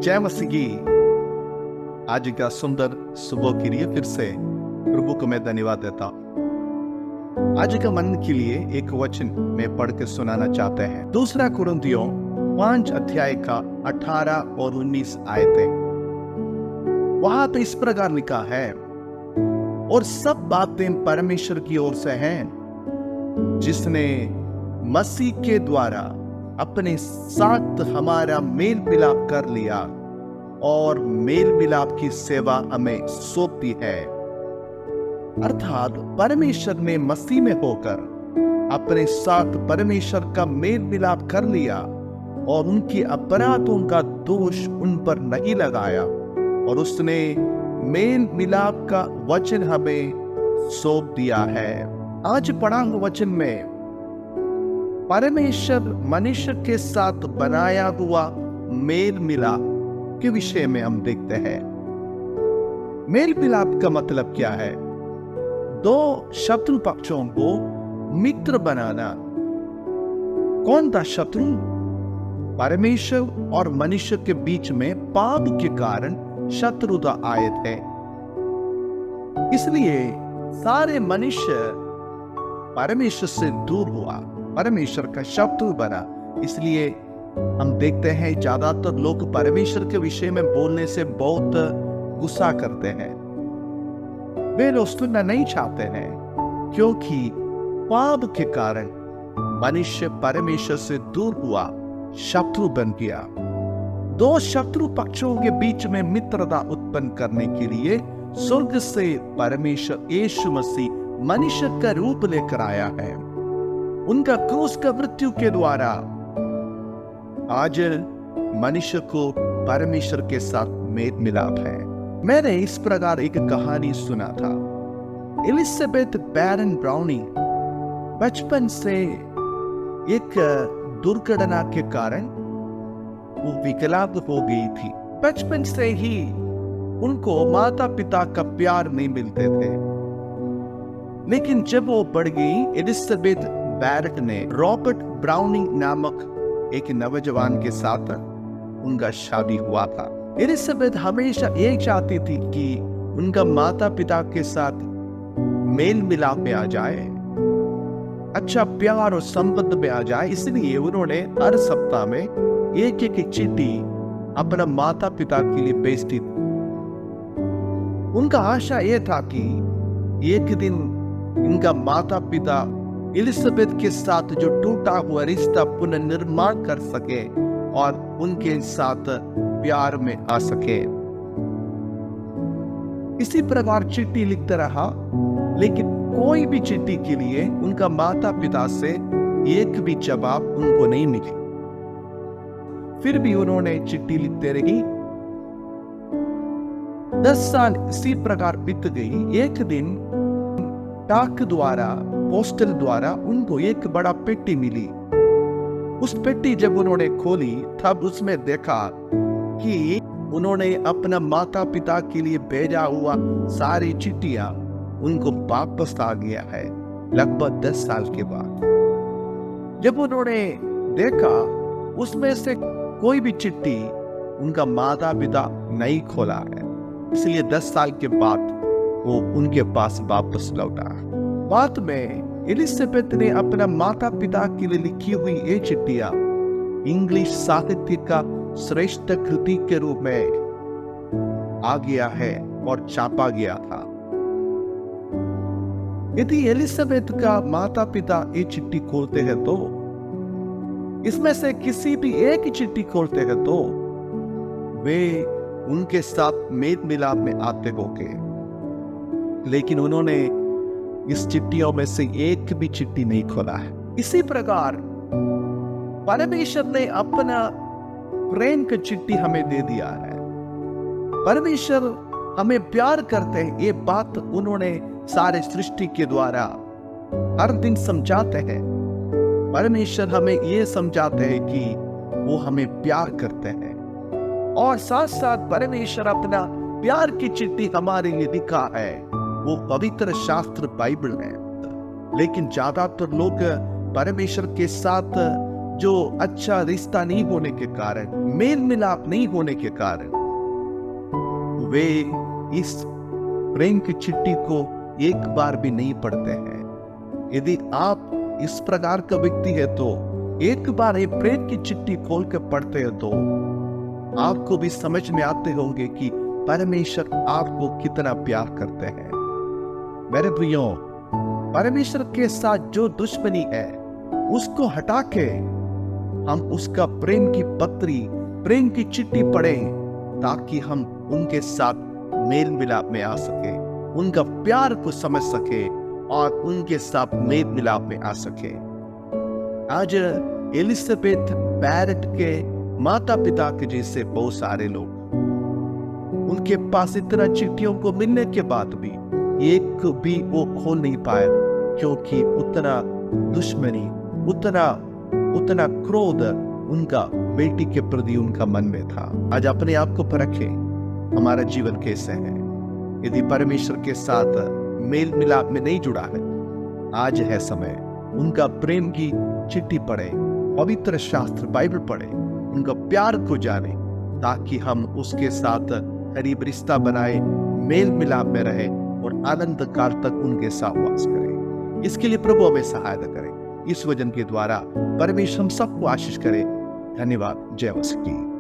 जय मसीह की। आज का सुंदर सुबह के लिए फिर से प्रभु को मैं धन्यवाद देता हूं। आज का मन के लिए एक वचन में पढ़ के सुनाना चाहते हैं। दूसरा कुरिन्थियों 5 अध्याय का 18 और 19 आयतें। वहां तो इस प्रकार लिखा है, और सब बातें परमेश्वर की ओर से हैं, जिसने मसीह के द्वारा अपने साथ हमारा मेल मिलाप कर लिया और मेल मिलाप की सेवा हमें सौंप दी है। अर्थात परमेश्वर ने मसीह में होकर अपने साथ परमेश्वर का मेल मिलाप कर लिया और उनके अपराधों का दोष उन पर नहीं लगाया, और उसने मेल मिलाप का वचन हमें सौंप दिया है। आज पढ़ा वचन में परमेश्वर मनुष्य के साथ बनाया हुआ मेल मिलाप के विषय में हम देखते हैं। मेल मिलाप का मतलब क्या है? दो शत्रु पक्षों को मित्र बनाना। कौन था शत्रु? परमेश्वर और मनुष्य के बीच में पाप के कारण शत्रुता आए थे। इसलिए सारे मनुष्य परमेश्वर से दूर हुआ, परमेश्वर का शत्रु बना। इसलिए हम देखते हैं ज्यादातर लोग परमेश्वर के विषय में बोलने से बहुत गुस्सा करते हैं। वे लोग सुनना नहीं चाहते हैं, क्योंकि पाप के कारण मनुष्य परमेश्वर से दूर हुआ, शत्रु बन गया। दो शत्रु पक्षों के बीच में मित्रता उत्पन्न करने के लिए स्वर्ग से परमेश्वर यीशु मसीह मनुष्य का रूप लेकर आया है। उनका क्रूस का मृत्यु के द्वारा आज मनुष्य को परमेश्वर के साथ मेल मिलाप है। मैंने इस प्रकार एक कहानी सुना था। एलिजाबेथ बैरन ब्राउनिंग बचपन से एक दुर्घटना के कारण वो विकलांग हो गई थी। बचपन से ही उनको माता पिता का प्यार नहीं मिलते थे। लेकिन जब वो बढ़ गई, एलिजाबेथ बैरन ने रॉबर्ट ब्राउनिंग नामक एक नौजवान के साथ उनका शादी हुआ था। एलिजाबेथ हमेशा ये चाहती थी कि उनका माता पिता के साथ मेल मिलाप में आ जाए, अच्छा प्यार और संबंध में आ जाए। इसलिए उन्होंने हर सप्ताह में एक एक चिट्ठी अपना माता पिता के लिए भेजती थी। उनका आशा यह था कि एक दिन इनका माता पिता एलिजाबेथ के साथ जो टूटा हुआ रिश्ता पुनर्निर्माण कर सके और उनके साथ प्यार में आ सके। इसी प्रकार चिट्ठी लिखता रहा, लेकिन कोई भी चिट्ठी के लिए उनका माता पिता से एक भी जवाब उनको नहीं मिली। फिर भी उन्होंने चिट्ठी लिखते रही। 10 साल इसी प्रकार बीत गई। एक दिन डाक द्वारा, पोस्टल द्वारा उनको एक बड़ा पेटी मिली। उस पेटी जब उन्होंने खोली, तब उसमें देखा कि उन्होंने अपना माता पिता के लिए भेजा हुआ सारी चिट्ठियां उनको वापस आ गया है, लगभग 10 साल के बाद। जब उन्होंने देखा, उसमें से कोई भी चिट्ठी उनका माता पिता नहीं खोला है। इसलिए 10 साल के बाद वो उनके पास वापस लौटा। बाद में एलिजाबेथ ने अपना माता पिता के लिए लिखी हुई ये चिट्ठियां इंग्लिश साहित्य का श्रेष्ठ कृति के रूप में आ गया है और छापा गया था। यदि एलिजाबेथ का माता पिता ये चिट्ठी खोलते हैं तो, इसमें से किसी भी एक चिट्ठी खोलते हैं तो वे उनके साथ मेल मिलाप में आते होंगे। लेकिन उन्होंने इस चिट्ठियों में से एक भी चिट्ठी नहीं खोला है। इसी प्रकार परमेश्वर ने अपना प्रेम की चिट्ठी हमें दे दिया है। परमेश्वर हमें प्यार करते हैं, ये बात उन्होंने सारे सृष्टि के द्वारा हर दिन समझाते हैं। परमेश्वर हमें ये समझाते हैं कि वो हमें प्यार करते हैं, और साथ साथ परमेश्वर अपना प्यार की चिट्ठी हमारे लिए लिखा है, वो पवित्र शास्त्र बाइबल है। लेकिन ज्यादातर लोग परमेश्वर के साथ जो अच्छा रिश्ता नहीं होने के कारण, मेल मिलाप नहीं होने के कारण वे इस प्रेम की चिट्ठी को एक बार भी नहीं पढ़ते हैं। यदि आप इस प्रकार का व्यक्ति है तो एक बार ये प्रेम की चिट्ठी खोल कर पढ़ते हैं तो आपको भी समझ में आते होंगे कि परमेश्वर आपको कितना प्यार करते हैं। मेरे प्रियो, परमेश्वर के साथ जो दुश्मनी है उसको हटा के हम उसका प्रेम की पत्री, प्रेम की चिट्ठी पढ़ें ताकि हम उनके साथ मेल मिलाप में आ सके, उनका प्यार को समझ सके और उनके साथ मेल मिलाप में आ सके। आज एलिजाबेथ बैरेट के माता पिता के जैसे बहुत सारे लोग, उनके पास इतना चिट्ठियों को मिलने के बाद भी एक भी वो खोल नहीं पाए, क्योंकि उतना दुश्मनी, उतना क्रोध उनका बेटी के प्रति उनका मन में था। आज अपने आप को परखें, हमारा जीवन कैसे है। यदि परमेश्वर के साथ मेल मिलाप में नहीं जुड़ा है, आज है समय उनका प्रेम की चिट्ठी पढ़े, पवित्र शास्त्र बाइबल पढ़े, उनका प्यार को जाने, ताकि हम उसके साथ करीब रिश्ता बनाए, मेल मिलाप में रहे और अनंत काल तक उनके साथ वास करें। इसके लिए प्रभु हमें सहायता करें। इस वचन के द्वारा परमेश्वर हम सबको आशीष करे। धन्यवाद। जय मसीह की।